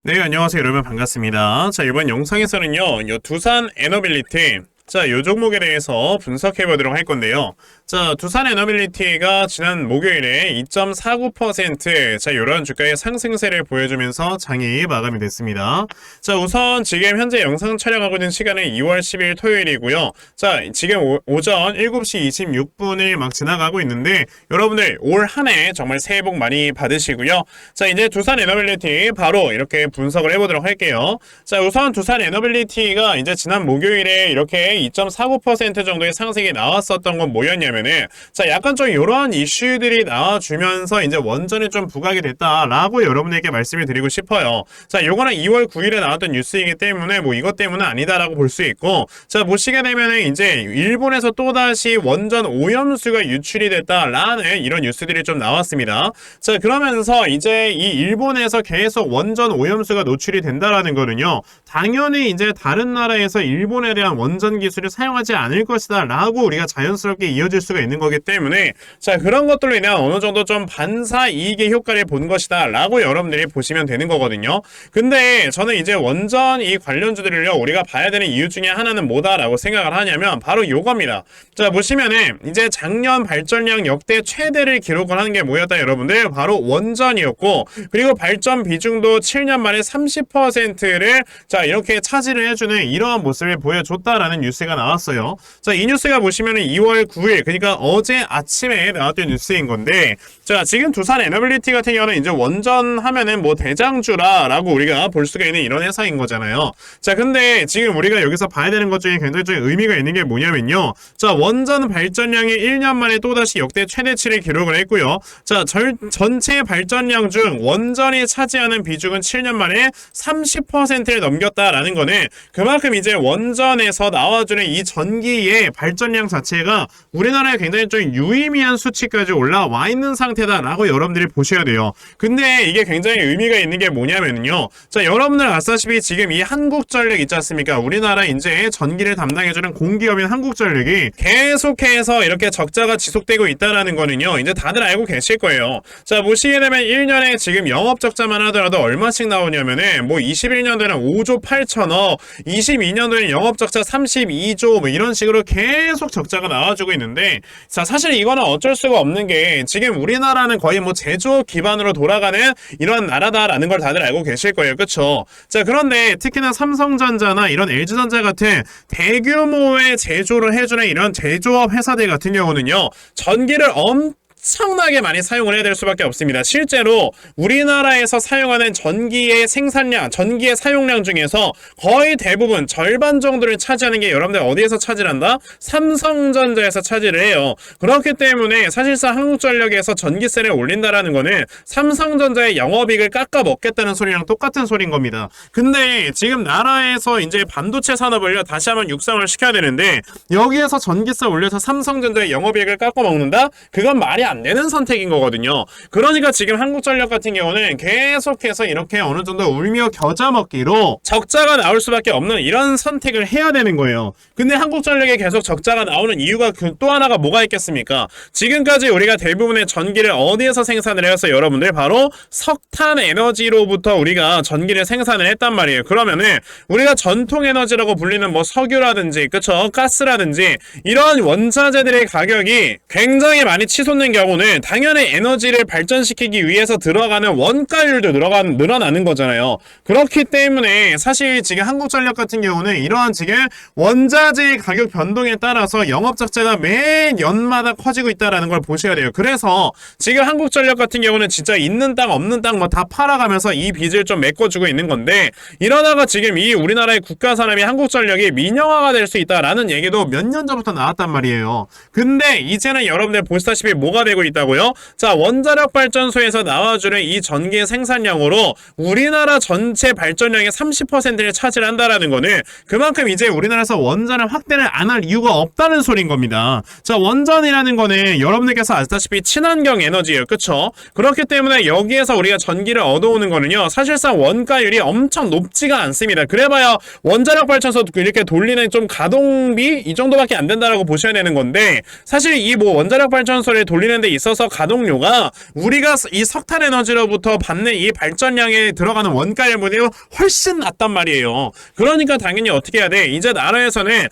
네, 안녕하세요. 여러분 반갑습니다. 자, 이번 영상에서는요, 두산 에너빌리티, 자, 요 종목에 대해서 분석해 보도록 할 건데요. 자, 두산 에너빌리티가 지난 목요일에 2.49%, 자, 요런 주가의 상승세를 보여주면서 장이 마감이 됐습니다. 자, 우선 지금 현재 영상 촬영하고 있는 시간은 2월 10일 토요일이고요. 자, 지금 오전 7시 26분을 막 지나가고 있는데, 여러분들 올 한 해 정말 새해 복 많이 받으시고요. 자, 이제 두산 에너빌리티 바로 이렇게 분석을 해보도록 할게요. 자, 우선 두산 에너빌리티가 이제 지난 목요일에 이렇게 2.49% 정도의 상승이 나왔었던 건 뭐였냐면은, 자, 약간 좀 이러한 이슈들이 나와주면서 이제 원전이 좀 부각이 됐다라고 여러분에게 말씀을 드리고 싶어요. 자, 요거는 2월 9일에 나왔던 뉴스이기 때문에 뭐 이것 때문은 아니다라고 볼 수 있고, 자, 보시게 되면은 이제 일본에서 또다시 원전 오염수가 유출이 됐다라는 이런 뉴스들이 좀 나왔습니다. 자, 그러면서 이제 이 일본에서 계속 원전 오염수가 노출이 된다라는 거는요, 당연히 이제 다른 나라에서 일본에 대한 원전 기술을 사용하지 않을 것이다 라고 우리가 자연스럽게 이어질 수가 있는 거기 때문에, 자, 그런 것들로 인해 어느 정도 좀 반사 이익의 효과를 본 것이다 라고 여러분들이 보시면 되는 거거든요. 근데 저는 이제 원전 이 관련주들을요, 우리가 봐야 되는 이유 중에 하나는 뭐다라고 생각을 하냐면 바로 요겁니다. 자, 보시면은 이제 작년 발전량 역대 최대를 기록을 하는 게 뭐였다 여러분들? 바로 원전이었고, 그리고 발전 비중도 7년 만에 30%를 자, 이렇게 차지를 해주는 이러한 모습을 보여줬다라는 뉴스가 나왔어요. 자, 이 뉴스가 보시면은 2월 9일, 그러니까 어제 아침에 나왔던 뉴스인 건데, 자, 지금 두산 에너빌리티 같은 경우는 이제 원전 하면은 뭐 대장주라라고 우리가 볼 수가 있는 이런 회사인 거잖아요. 자, 근데 지금 우리가 여기서 봐야 되는 것 중에 굉장히 좀 의미가 있는 게 뭐냐면요, 자, 원전 발전량이 1년 만에 또다시 역대 최대치를 기록을 했고요. 자, 전체 발전량 중 원전이 차지하는 비중은 7년 만에 30%를 넘겼다라는 거는 그만큼 이제 원전에서 나와주는 이 전기의 발전량 자체가 우리나라에 굉장히 좀 유의미한 수치까지 올라와 있는 상태다라고 여러분들이 보셔야 돼요. 근데 이게 굉장히 의미가 있는 게 뭐냐면요, 자, 여러분들 아시다시피 지금 이 한국전력 있지 않습니까? 우리나라 이제 전기를 담당해주는 공기업인 한국전력이 계속해서 이렇게 적자가 지속되고 있다라는 거는요, 이제 다들 알고 계실 거예요. 자, 보시게 되면 1년에 지금 영업적자만 하더라도 얼마씩 나오냐면은 뭐 21년도에는 5조 8천억, 22년도에는 영업적자 32조 뭐 이런 식으로 계속 적자가 나와주고 있는데, 자, 사실 이거는 어쩔 수가 없는 게 지금 우리나라는 거의 뭐 제조업 기반으로 돌아가는 이런 나라다라는 걸 다들 알고 계실 거예요. 그쵸? 자, 그런데 특히나 삼성전자나 이런 LG전자 같은 대규모의 제조를 해주는 이런 제조업 회사들 같은 경우는요, 전기를 엄청나게 많이 사용을 해야 될 수밖에 없습니다. 실제로 우리나라에서 사용하는 전기의 생산량, 전기의 사용량 중에서 거의 대부분 절반 정도를 차지하는 게 여러분들 어디에서 차지한다? 삼성전자에서 차지를 해요. 그렇기 때문에 사실상 한국전력에서 전기세를 올린다라는 거는 삼성전자의 영업이익을 깎아 먹겠다는 소리랑 똑같은 소리인 겁니다. 근데 지금 나라에서 이제 반도체 산업을요, 다시 한번 육성을 시켜야 되는데, 여기에서 전기세 올려서 삼성전자의 영업이익을 깎아 먹는다? 그건 말이 안 되는 선택인 거거든요. 그러니까 지금 한국전력 같은 경우는 계속해서 이렇게 어느 정도 울며 겨자 먹기로 적자가 나올 수밖에 없는 이런 선택을 해야 되는 거예요. 근데 한국전력에 계속 적자가 나오는 이유가 또 하나가 뭐가 있겠습니까? 지금까지 우리가 대부분의 전기를 어디에서 생산을 해서 여러분들 바로 석탄 에너지로부터 우리가 전기를 생산을 했단 말이에요. 그러면은 우리가 전통 에너지라고 불리는 뭐 석유라든지, 그쵸? 가스라든지 이런 원자재들의 가격이 굉장히 많이 치솟는 경우는 당연히 에너지를 발전시키기 위해서 들어가는 원가율도 늘어나는 거잖아요. 그렇기 때문에 사실 지금 한국전력 같은 경우는 이러한 지금 원자재 가격 변동에 따라서 영업적자가 매 연마다 커지고 있다는 걸 보셔야 돼요. 그래서 지금 한국전력 같은 경우는 진짜 있는 땅 없는 땅 뭐 다 팔아가면서 이 빚을 좀 메꿔주고 있는 건데, 이러다가 지금 이 우리나라의 국가산업이 한국전력이 민영화가 될 수 있다라는 얘기도 몇 년 전부터 나왔단 말이에요. 근데 이제는 여러분들 보시다시피 뭐가 되고 있다고요? 자, 원자력 발전소에서 나와주는 이 전기의 생산량으로 우리나라 전체 발전량의 30%를 차지한다라는 거는 그만큼 이제 우리나라에서 원전을 확대를 안 할 이유가 없다는 소리인 겁니다. 자, 원전이라는 거는 여러분들께서 아시다시피 친환경 에너지예요. 그쵸? 그렇기 때문에 여기에서 우리가 전기를 얻어오는 거는요, 사실상 원가율이 엄청 높지가 않습니다. 그래봐야 원자력 발전소 이렇게 돌리는 좀 가동비 이 정도밖에 안 된다라고 보셔야 되는 건데, 사실 이 뭐 원자력 발전소를 돌리는 데 있어서 가동료가 우리가 이 석탄 에너지로부터 받는 이 발전량에 들어가는 원가율보다 훨씬 낮단 말이에요. 그러니까 당연히 어떻게 해야 돼? 이제 나라에서는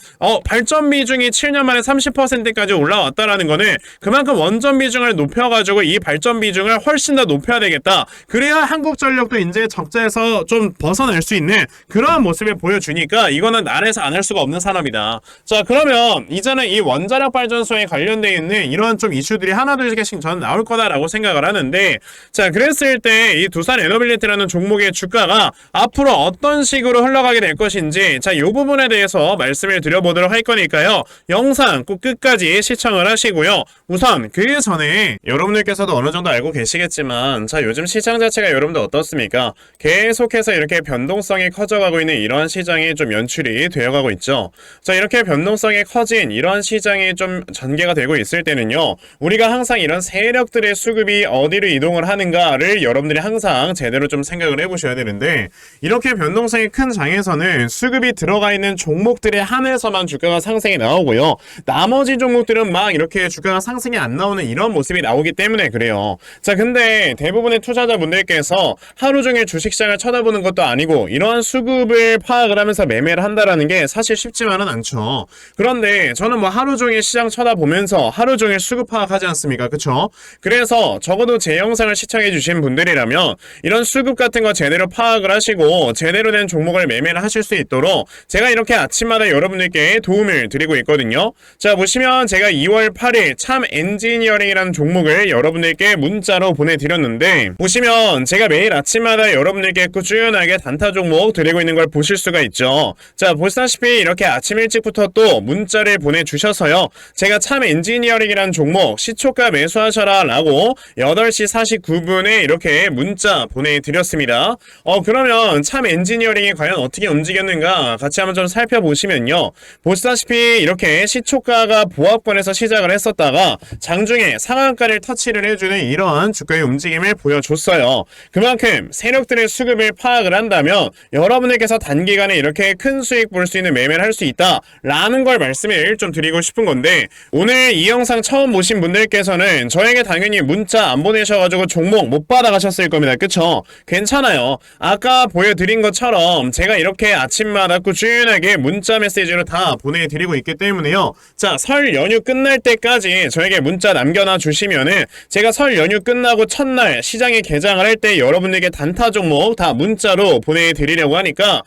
발전 비중이 7년 만에 30%까지 올라왔다라는 거는 그만큼 원전 비중을 높여가지고 이 발전 비중을 훨씬 더 높여야 되겠다. 그래야 한국전력도 이제 적자에서 좀 벗어날 수 있는 그러한 모습을 보여주니까 이거는 나라에서 안 할 수가 없는 산업이다. 자, 그러면 이제는 이 원자력 발전소에 관련되어 있는 이런 좀 이슈들이 하나 둘 개씩 저는 나올 거다라고 생각을 하는데, 자, 그랬을 때 이 두산 에너빌리티라는 종목의 주가가 앞으로 어떤 식으로 흘러가게 될 것인지, 자, 이 부분에 대해서 말씀을 드려보도록 할 거니까요. 영상 꼭 끝까지 시청을 하시고요. 우선 그 전에 여러분들께서도 어느 정도 알고 계시겠지만, 자, 요즘 시장 자체가 여러분들 어떻습니까? 계속해서 이렇게 변동성이 커져가고 있는 이러한 시장이 좀 연출이 되어가고 있죠. 자, 이렇게 변동성이 커진 이러한 시장이 좀 전개가 되고 있을 때는요, 우리가 항상 이런 세력들의 수급이 어디로 이동을 하는가를 여러분들이 항상 제대로 좀 생각을 해보셔야 되는데, 이렇게 변동성이 큰 장에서는 수급이 들어가 있는 종목들에 한해서만 주가가 상승이 나오고요, 나머지 종목들은 막 이렇게 주가가 상승이 안 나오는 이런 모습이 나오기 때문에 그래요. 자, 근데 대부분의 투자자분들께서 하루 종일 주식시장을 쳐다보는 것도 아니고 이러한 수급을 파악을 하면서 매매를 한다라는 게 사실 쉽지만은 않죠. 그런데 저는 뭐 하루 종일 시장 쳐다보면서 하루 종일 수급 파악하지 않습니까? 그쵸? 그래서 적어도 제 영상을 시청해 주신 분들이라면 이런 수급 같은 거 제대로 파악을 하시고 제대로 된 종목을 매매를 하실 수 있도록 제가 이렇게 아침마다 여러분들께 도움을 드리고 있거든요. 자, 보시면 제가 2월 8일 참 엔지니어링이라는 종목을 여러분들께 문자로 보내드렸는데, 보시면 제가 매일 아침마다 여러분들께 꾸준하게 단타 종목 드리고 있는 걸 보실 수가 있죠. 자, 보시다시피 이렇게 아침 일찍부터 또 문자를 보내주셔서요, 제가 참 엔지니어링이라는 종목 시초가 매수하셔라 라고 8시 49분에 이렇게 문자 보내드렸습니다. 그러면 참 엔지니어링이 과연 어떻게 움직였는가 같이 한번 좀 살펴보시면요, 보시다시피 이렇게 시초가가 보합권에서 시작을 했었다가 장중에 상한가를 터치를 해주는 이러한 주가의 움직임을 보여줬어요. 그만큼 세력들의 수급을 파악을 한다면 여러분들께서 단기간에 이렇게 큰 수익 볼 수 있는 매매를 할 수 있다 라는 걸 말씀을 좀 드리고 싶은 건데, 오늘 이 영상 처음 보신 분들께서는 저에게 당연히 문자 안 보내셔가지고 종목 못 받아가셨을 겁니다. 그쵸? 괜찮아요. 아까 보여드린 것처럼 제가 이렇게 아침마다 꾸준하게 문자 메시지로 다 보내드리고 있기 때문에요. 자, 설 연휴 끝날 때까지 저에게 문자 남겨놔 주시면은 제가 설 연휴 끝나고 첫날 시장에 개장을 할 때 여러분들에게 단타 종목 다 문자로 보내드리려고 하니까,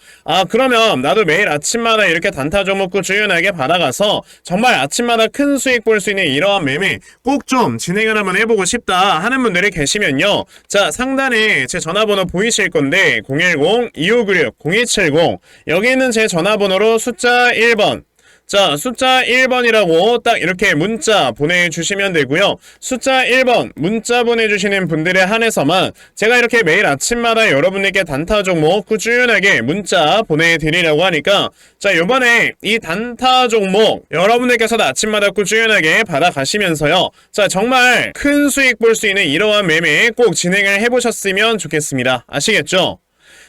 그러면 나도 매일 아침마다 이렇게 단타 종목 꾸준하게 받아가서 정말 아침마다 큰 수익 볼 수 있는 이러한 매매 꼭 좀 진행을 한번 해보고 싶다 하는 분들이 계시면요, 자, 상단에 제 전화번호 보이실 건데 010-2596-0270 여기 있는 제 전화번호로 숫자 1번, 자, 숫자 1번이라고 딱 이렇게 문자 보내주시면 되고요. 숫자 1번 문자 보내주시는 분들에 한해서만 제가 이렇게 매일 아침마다 여러분에게 단타 종목 꾸준하게 문자 보내드리려고 하니까, 자, 요번에 이 단타 종목 여러분들께서도 아침마다 꾸준하게 받아가시면서요, 자, 정말 큰 수익 볼 수 있는 이러한 매매 꼭 진행을 해보셨으면 좋겠습니다. 아시겠죠?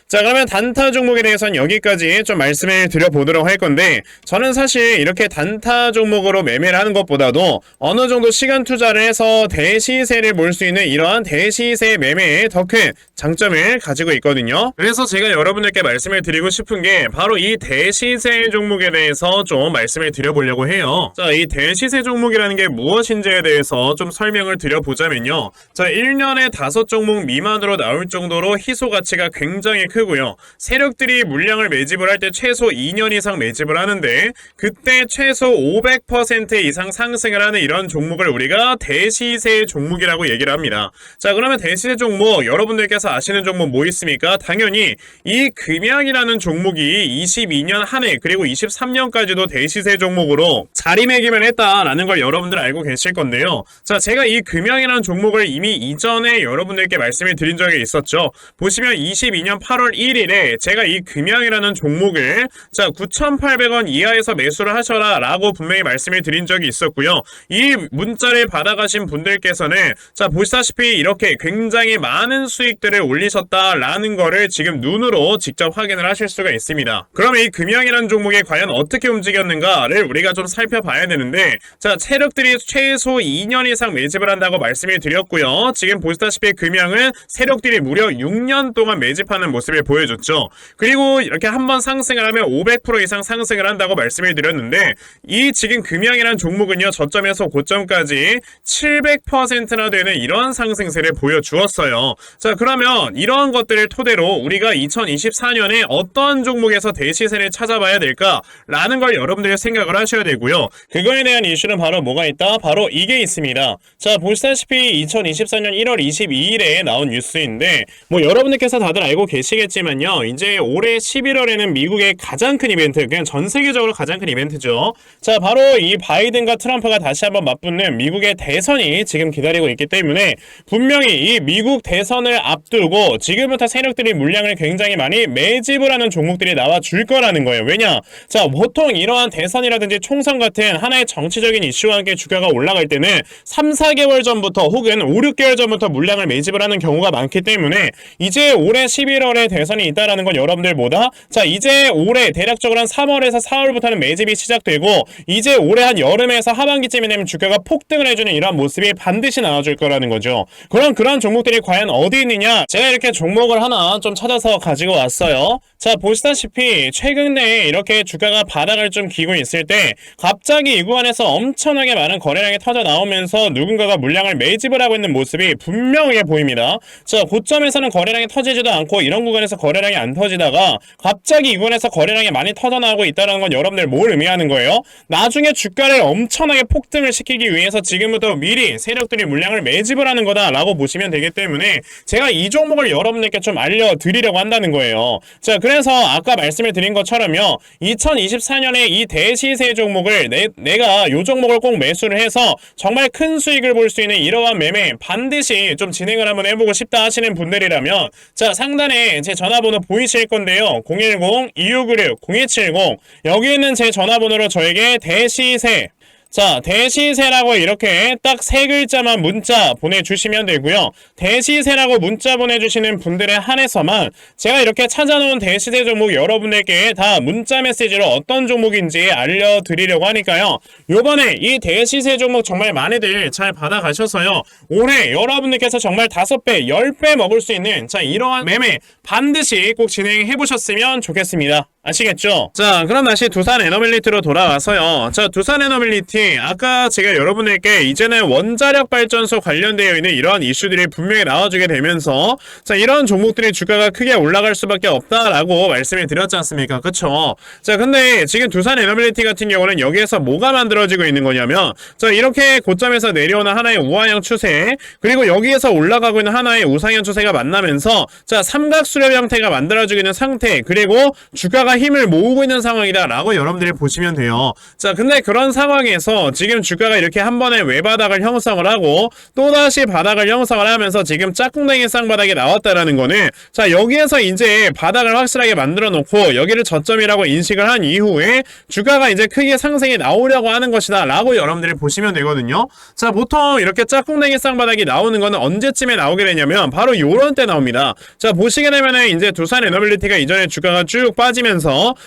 자, 그러면 단타 종목에 대해서는 여기까지 좀 말씀을 드려보도록 할 건데, 저는 사실 이렇게 단타 종목으로 매매를 하는 것보다도 어느 정도 시간 투자를 해서 대시세를 볼 수 있는 이러한 대시세 매매에 더 큰 장점을 가지고 있거든요. 그래서 제가 여러분들께 말씀을 드리고 싶은 게 바로 이 대시세 종목에 대해서 좀 말씀을 드려보려고 해요. 자, 이 대시세 종목이라는 게 무엇인지에 대해서 좀 설명을 드려보자면요, 자, 1년에 5종목 미만으로 나올 정도로 희소 가치가 굉장히 크고요, 세력들이 물량을 매집을 할 때 최소 2년 이상 매집을 하는데 그때 최소 500% 이상 상승을 하는 이런 종목을 우리가 대시세 종목이라고 얘기를 합니다. 자, 그러면 대시세 종목 여러분들께서 아시는 종목 뭐 있습니까? 당연히 이 금양이라는 종목이 22년 한 해 그리고 23년까지도 대시세 종목으로 자리매김을 했다라는 걸 여러분들 알고 계실 건데요. 자, 제가 이 금양이라는 종목을 이미 이전에 여러분들께 말씀을 드린 적이 있었죠. 보시면 22년 8월 11월 1일에 제가 이 금양이라는 종목을 자 9,800원 이하에서 매수를 하셔라 라고 분명히 말씀을 드린 적이 있었고요. 이 문자를 받아가신 분들께서는 자 보시다시피 이렇게 굉장히 많은 수익들을 올리셨다라는 거를 지금 눈으로 직접 확인을 하실 수가 있습니다. 그럼 이 금양이라는 종목이 과연 어떻게 움직였는가를 우리가 좀 살펴봐야 되는데, 자 세력들이 최소 2년 이상 매집을 한다고 말씀을 드렸고요. 지금 보시다시피 금양은 세력들이 무려 6년 동안 매집하는 모습을 보여줬죠. 그리고 이렇게 한번 상승을 하면 500% 이상 상승을 한다고 말씀을 드렸는데, 이 지금 금양이라는 종목은요 저점에서 고점까지 700%나 되는 이런 상승세를 보여주었어요. 자 그러면 이러한 것들을 토대로 우리가 2024년에 어떤 종목에서 대시세를 찾아봐야 될까라는 걸 여러분들이 생각을 하셔야 되고요. 그거에 대한 이슈는 바로 뭐가 있다? 바로 이게 있습니다. 자 보시다시피 2024년 1월 22일에 나온 뉴스인데, 뭐 여러분들께서 다들 알고 계시겠지만요, 이제 올해 11월에는 미국의 가장 큰 이벤트, 그냥 전 세계적으로 가장 큰 이벤트죠. 자 바로 이 바이든과 트럼프가 다시 한번 맞붙는 미국의 대선이 지금 기다리고 있기 때문에 분명히 이 미국 대선을 앞두고 지금부터 세력들이 물량을 굉장히 많이 매집을 하는 종목들이 나와줄 거라는 거예요. 왜냐? 자 보통 이러한 대선이라든지 총선 같은 하나의 정치적인 이슈와 함께 주가가 올라갈 때는 3, 4개월 전부터 혹은 5, 6개월 전부터 물량을 매집을 하는 경우가 많기 때문에 이제 올해 11월에 대선이 있다라는 건 여러분들보다 자 이제 올해 대략적으로 한 3월에서 4월부터는 매집이 시작되고 이제 올해 한 여름에서 하반기쯤이 되면 주가가 폭등을 해주는 이러한 모습이 반드시 나와줄 거라는 거죠. 그럼 그런 종목들이 과연 어디 있느냐? 제가 이렇게 종목을 하나 좀 찾아서 가지고 왔어요. 자 보시다시피 최근에 이렇게 주가가 바닥을 좀 기고 있을 때 갑자기 이 구간에서 엄청나게 많은 거래량이 터져 나오면서 누군가가 물량을 매집을 하고 있는 모습이 분명하게 보입니다. 자 고점에서는 거래량이 터지지도 않고 이런 구간에서 거래량이 안 터지다가 갑자기 이 구간에서 거래량이 많이 터져 나오고 있다는 건 여러분들 뭘 의미하는 거예요? 나중에 주가를 엄청나게 폭등을 시키기 위해서 지금부터 미리 세력들이 물량을 매집을 하는 거다라고 보시면 되기 때문에 제가 이 종목을 여러분들께 좀 알려드리려고 한다는 거예요. 자 그래서 아까 말씀을 드린 것처럼요, 2024년에 이 대시세 종목을 내가 이 종목을 꼭 매수를 해서 정말 큰 수익을 볼 수 있는 이러한 매매 반드시 좀 진행을 한번 해보고 싶다 하시는 분들이라면 자 상단에 제 전화번호 보이실 건데요, 010-2696-0270 여기 있는 제 전화번호로 저에게 대시세 자 대시세라고 이렇게 딱 세 글자만 문자 보내주시면 되고요. 대시세라고 문자 보내주시는 분들에 한해서만 제가 이렇게 찾아놓은 대시세 종목 여러분들께 다 문자 메시지로 어떤 종목인지 알려드리려고 하니까요, 요번에 이 대시세 종목 정말 많이들 잘 받아가셔서요, 올해 여러분들께서 정말 5배 10배 먹을 수 있는 자 이러한 매매 반드시 꼭 진행해보셨으면 좋겠습니다. 아시겠죠? 자 그럼 다시 두산 에너빌리티로 돌아와서요, 자 두산 에너빌리티 아까 제가 여러분들께 이제는 원자력 발전소 관련되어 있는 이러한 이슈들이 분명히 나와주게 되면서 자 이런 종목들이 주가가 크게 올라갈 수밖에 없다라고 말씀을 드렸지 않습니까? 그쵸? 자 근데 지금 두산 에너빌리티 같은 경우는 여기에서 뭐가 만들어지고 있는 거냐면 자 이렇게 고점에서 내려오는 하나의 우하형 추세, 그리고 여기에서 올라가고 있는 하나의 우상형 추세가 만나면서 자 삼각수렴 형태가 만들어지고 있는 상태, 그리고 주가가 힘을 모으고 있는 상황이다 라고 여러분들이 보시면 돼요. 자 근데 그런 상황에서 지금 주가가 이렇게 한 번에 외바닥을 형성을 하고 또다시 바닥을 형성을 하면서 지금 짝꿍댕이 쌍바닥이 나왔다라는 거는 자 여기에서 이제 바닥을 확실하게 만들어 놓고 여기를 저점이라고 인식을 한 이후에 주가가 이제 크게 상승이 나오려고 하는 것이다 라고 여러분들이 보시면 되거든요. 자 보통 이렇게 짝꿍댕이 쌍바닥이 나오는 거는 언제쯤에 나오게 되냐면 바로 요런 때 나옵니다. 자 보시게 되면은 이제 두산 에너빌리티가 이전에 주가가 쭉 빠지면서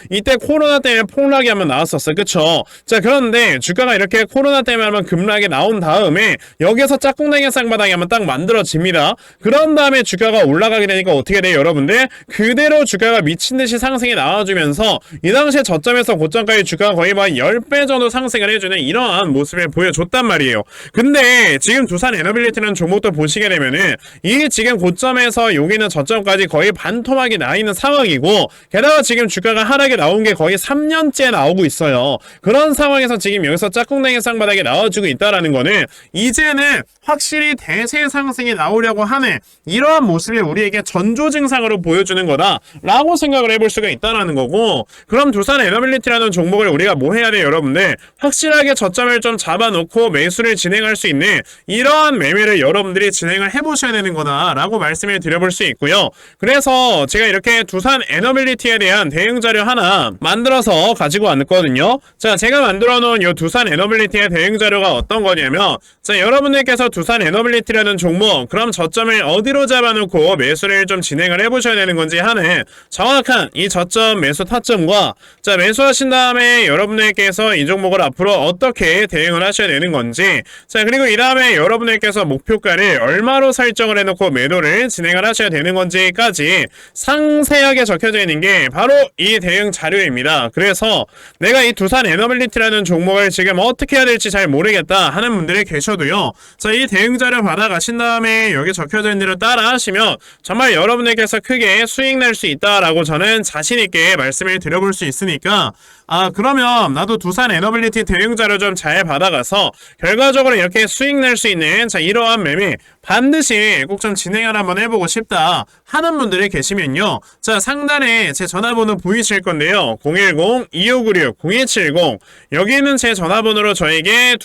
이때 코로나 때문에 폭락이 한번 나왔었어요. 그쵸? 자 그런데 주가가 이렇게 코로나 때문에 한번 급락이 나온 다음에 여기에서 짝꿍댕이 쌍바닥이 한번 딱 만들어집니다. 그런 다음에 주가가 올라가게 되니까 어떻게 돼요 여러분들? 그대로 주가가 미친듯이 상승이 나와주면서 이 당시에 저점에서 고점까지 주가가 거의 막 10배 정도 상승을 해주는 이러한 모습을 보여줬단 말이에요. 근데 지금 두산 에너빌리티라는 종목도 보시게 되면은 이 지금 고점에서 여기는 저점까지 거의 반토막이 나 있는 상황이고, 게다가 지금 주가가 하락에 나온 게 거의 3년째 나오고 있어요. 그런 상황에서 지금 여기서 짝꿍댕이 쌍바닥에 나와주고 있다라는 거는 이제는 확실히 대세 상승이 나오려고 하는 이러한 모습이 우리에게 전조 증상으로 보여주는 거다라고 생각을 해볼 수가 있다라는 거고, 그럼 두산 에너빌리티라는 종목을 우리가 뭐 해야 돼요, 여러분들? 확실하게 저점을 좀 잡아놓고 매수를 진행할 수 있는 이러한 매매를 여러분들이 진행을 해보셔야 되는 거다라고 말씀을 드려볼 수 있고요. 그래서 제가 이렇게 두산 에너빌리티에 대한 대응 자료 하나 만들어서 가지고 왔거든요. 자, 제가 만들어 놓은 이 두산 에너빌리티의 대응 자료가 어떤 거냐면, 자, 여러분들께서 두산 에너빌리티라는 종목, 그럼 저점을 어디로 잡아놓고 매수를 좀 진행을 해보셔야 되는 건지 하는 정확한 이 저점 매수 타점과, 자, 매수하신 다음에 여러분들께서 이 종목을 앞으로 어떻게 대응을 하셔야 되는 건지, 자, 그리고 이 다음에 여러분들께서 목표가를 얼마로 설정을 해놓고 매도를 진행을 하셔야 되는 건지까지 상세하게 적혀져 있는 게 바로 이 대응 자료입니다. 그래서 내가 이 두산 에너빌리티라는 종목을 지금 어떻게 해야 될지 잘 모르겠다 하는 분들이 계셔도요, 자, 이 대응 자료 받아가신 다음에 여기 적혀져 있는 대로 따라 하시면 정말 여러분들께서 크게 수익 낼 수 있다라고 저는 자신있게 말씀을 드려볼 수 있으니까, 그러면 나도 두산 에너빌리티 대응 자료 좀 잘 받아가서 결과적으로 이렇게 수익 낼 수 있는, 자, 이러한 매매 반드시 꼭 좀 진행을 한번 해보고 싶다 하는 분들이 계시면요, 자, 상단에 제 전화번호 보이실 건데요, 010-2596-0270, 여기 있는 제 전화번호로 저에게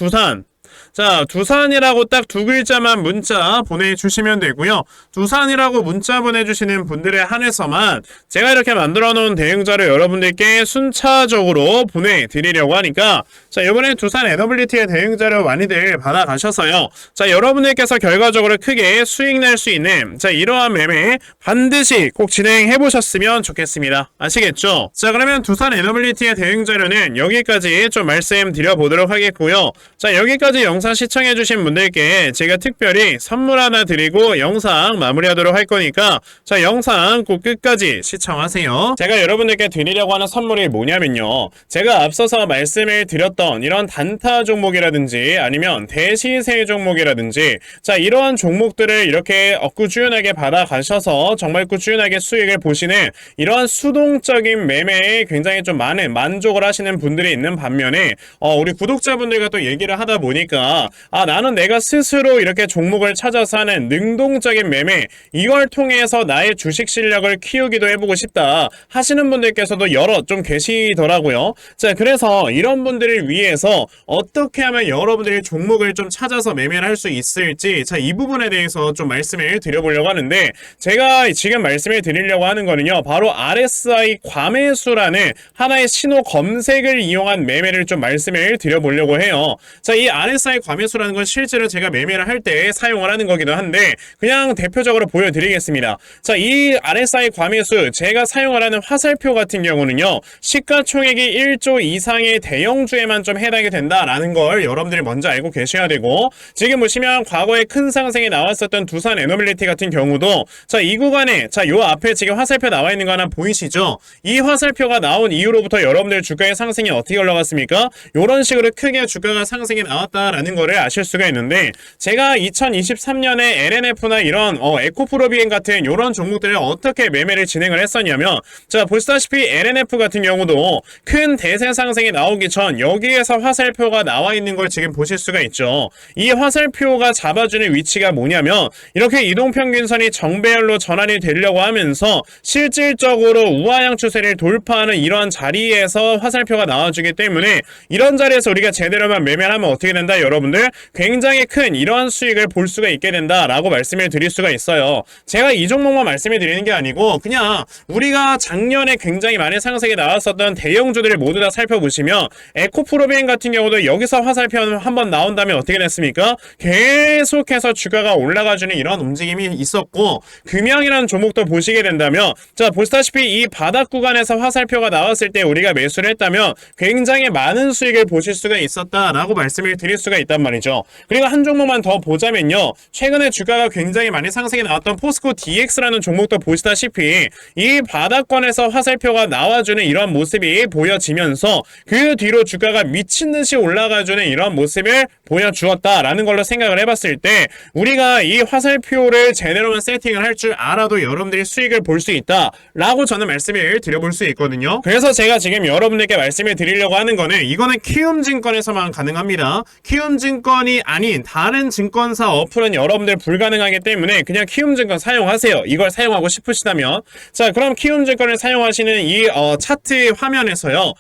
두산이라고 딱 두 글자만 문자 보내주시면 되고요. 두산이라고 문자 보내주시는 분들에 한해서만 제가 이렇게 만들어 놓은 대응 자료 여러분들께 순차적으로 보내드리려고 하니까, 자, 이번에 두산 에너빌리티의 대응 자료 많이들 받아가셔서요, 자, 여러분들께서 결과적으로 크게 수익 낼 수 있는, 자, 이러한 매매 반드시 꼭 진행해 보셨으면 좋겠습니다. 아시겠죠? 자, 그러면 두산 에너빌리티의 대응 자료는 여기까지 좀 말씀드려 보도록 하겠고요. 자, 여기까지 영상 시청해주신 분들께 제가 특별히 선물 하나 드리고 영상 마무리하도록 할 거니까, 자, 영상 꼭 끝까지 시청하세요. 제가 여러분들께 드리려고 하는 선물이 뭐냐면요, 제가 앞서서 말씀을 드렸던 이런 단타 종목이라든지 아니면 대시세 종목이라든지, 자, 이러한 종목들을 이렇게 꾸준하게 받아가셔서 정말 꾸준하게 수익을 보시는 이러한 수동적인 매매에 굉장히 좀 많은 만족을 하시는 분들이 있는 반면에, 우리 구독자분들과 또 얘기를 하다 보니까, 나는 내가 스스로 이렇게 종목을 찾아서 하는 능동적인 매매, 이걸 통해서 나의 주식 실력을 키우기도 해보고 싶다 하시는 분들께서도 여럿 좀 계시더라고요. 자, 그래서 이런 분들을 위해서 어떻게 하면 여러분들이 종목을 좀 찾아서 매매를 할 수 있을지, 자, 이 부분에 대해서 좀 말씀을 드려보려고 하는데, 제가 지금 말씀을 드리려고 하는 거는요, 바로 RSI 과매수라는 하나의 신호 검색을 이용한 매매를 좀 말씀을 드려보려고 해요. 자, 이 RSI 과매수라는 건 실제로 제가 매매를 할 때 사용을 하는 거기도 한데, 그냥 대표적으로 보여드리겠습니다. 자, 이 RSI 과매수, 제가 사용을 하는 화살표 같은 경우는요, 시가총액이 1조 이상의 대형주에만 좀 해당이 된다라는 걸 여러분들이 먼저 알고 계셔야 되고, 지금 보시면 과거에 큰 상승이 나왔었던 두산 에너빌리티 같은 경우도, 자, 이 구간에, 자, 요 앞에 지금 화살표 나와 있는 거 하나 보이시죠? 이 화살표가 나온 이후로부터 여러분들 주가의 상승이 어떻게 올라갔습니까? 요런 식으로 크게 주가가 상승이 나왔다라는 거를 아실 수가 있는데, 제가 2023년에 LNF나 이런 에코프로비엔 같은 이런 종목들을 어떻게 매매를 진행을 했었냐면, 자, 보시다시피 LNF 같은 경우도 큰 대세 상승이 나오기 전 여기에서 화살표가 나와 있는 걸 지금 보실 수가 있죠. 이 화살표가 잡아주는 위치가 뭐냐면, 이렇게 이동평균선이 정배열로 전환이 되려고 하면서 실질적으로 우하향 추세를 돌파하는 이런 자리에서 화살표가 나와주기 때문에, 이런 자리에서 우리가 제대로만 매매를 하면 어떻게 된다, 여러분들? 굉장히 큰 이러한 수익을 볼 수가 있게 된다라고 말씀을 드릴 수가 있어요. 제가 이 종목만 말씀을 드리는 게 아니고, 그냥 우리가 작년에 굉장히 많은 상승이 나왔었던 대형주들을 모두 다 살펴보시면, 에코프로비엔 같은 경우도 여기서 화살표 한번 나온 다음에 어떻게 됐습니까? 계속해서 주가가 올라가주는 이런 움직임이 있었고, 금양이라는 종목도 보시게 된다면, 자, 보시다시피 이 바닥 구간에서 화살표가 나왔을 때 우리가 매수를 했다면 굉장히 많은 수익을 보실 수가 있었다라고 말씀을 드릴 수가 있단 말이죠. 그리고 한 종목만 더 보자면요. 최근에 주가가 굉장히 많이 상승이 나왔던 포스코 DX라는 종목도 보시다시피 이 바닥권에서 화살표가 나와주는 이런 모습이 보여지면서 그 뒤로 주가가 미친듯이 올라가주는 이런 모습을 보여주었다라는 걸로 생각을 해봤을 때 우리가 이 화살표를 제대로만 세팅을 할 줄 알아도 여러분들이 수익을 볼 수 있다라고 저는 말씀을 드려볼 수 있거든요. 그래서 제가 지금 여러분들께 말씀을 드리려고 하는 거는 이거는 키움증권에서만 가능합니다. 키움증권이 아닌 다른 증권사 어플은 여러분들 불가능하기 때문에 그냥 키움증권 사용하세요. 이걸 사용하고 싶으시다면. 자, 그럼 키움증권을 사용하시는 이 차트 화면에서요.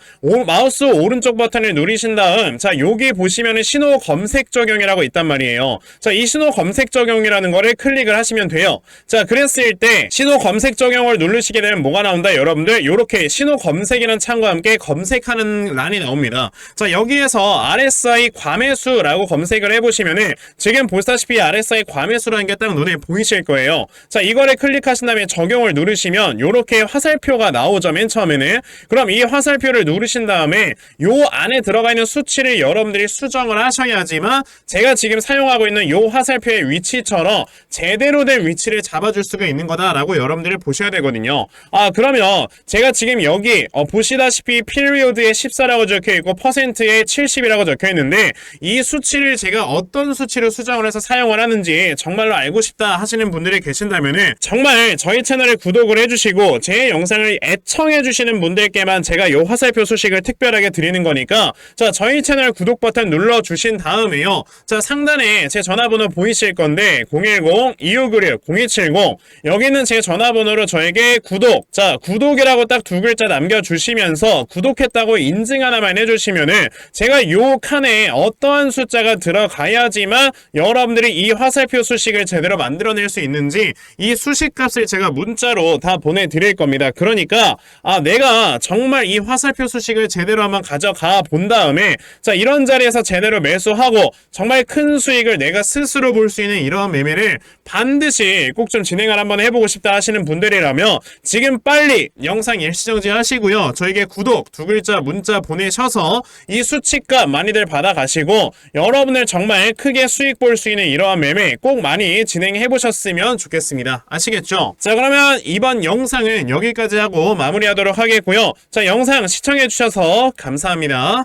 마우스 오른쪽 버튼을 누르신 다음 자, 여기 보시면은 신호 검색 적용이라고 있단 말이에요. 자, 이 신호 검색 적용이라는 거를 클릭을 하시면 돼요. 자, 그랬을 때 신호 검색 적용을 누르시게 되면 뭐가 나온다? 여러분들 이렇게 신호 검색이라는 창과 함께 검색하는 란이 나옵니다. 자, 여기에서 RSI 과매수라고 검색을 해보시면은 지금 보시다시피 RSI 과매수라는 게 딱 눈에 보이실 거예요. 자, 이거를 클릭하신 다음에 적용을 누르시면 이렇게 화살표가 나오죠. 맨 처음에는. 그럼 이 화살표를 누르신 다음에 요 안에 들어가 있는 수치를 여러분들이 수정을 하셔야지만 제가 지금 사용하고 있는 요 화살표의 위치처럼 제대로 된 위치를 잡아줄 수가 있는 거다라고 여러분들이 보셔야 되거든요. 그러면 제가 지금 여기 보시다시피 period에 14라고 적혀있고 퍼센트에 70이라고 적혀있는데 이 수치를 제가 어떤 수치로 수정을 해서 사용을 하는지 정말로 알고 싶다 하시는 분들이 계신다면은 정말 저희 채널을 구독을 해주시고 제 영상을 애청해주시는 분들께만 제가 요 화살표 소식을 특별하게 드리는 거니까 자, 저희 채널 구독 버튼 눌러주신 다음에요. 자, 상단에 제 전화번호 보이실 건데 010-2596-0270 여기는 제 전화번호로 저에게 구독, 자, 구독이라고 딱 두 글자 남겨주시면서 구독했다고 인증 하나만 해주시면은 제가 요 칸에 어떠한 숫자가 들어가야지만 여러분들이 이 화살표 수식을 제대로 만들어낼 수 있는지 이 수식값을 제가 문자로 다 보내드릴 겁니다. 그러니까 내가 정말 이 화살표 수식을 제대로 한번 가져가 본 다음에 자, 이런 자리에서 제대로 매수하고 정말 큰 수익을 내가 스스로 볼 수 있는 이런 매매를 반드시 꼭 좀 진행을 한번 해보고 싶다 하시는 분들이라면 지금 빨리 영상 일시정지 하시고요. 저에게 구독 두 글자 문자 보내셔서 이 수치값 많이들 받아가시고 여러분들 정말 크게 수익 볼 수 있는 이러한 매매 꼭 많이 진행해 보셨으면 좋겠습니다. 아시겠죠? 자, 그러면 이번 영상은 여기까지 하고 마무리하도록 하겠고요. 자, 영상 시청해 주셔서 감사합니다.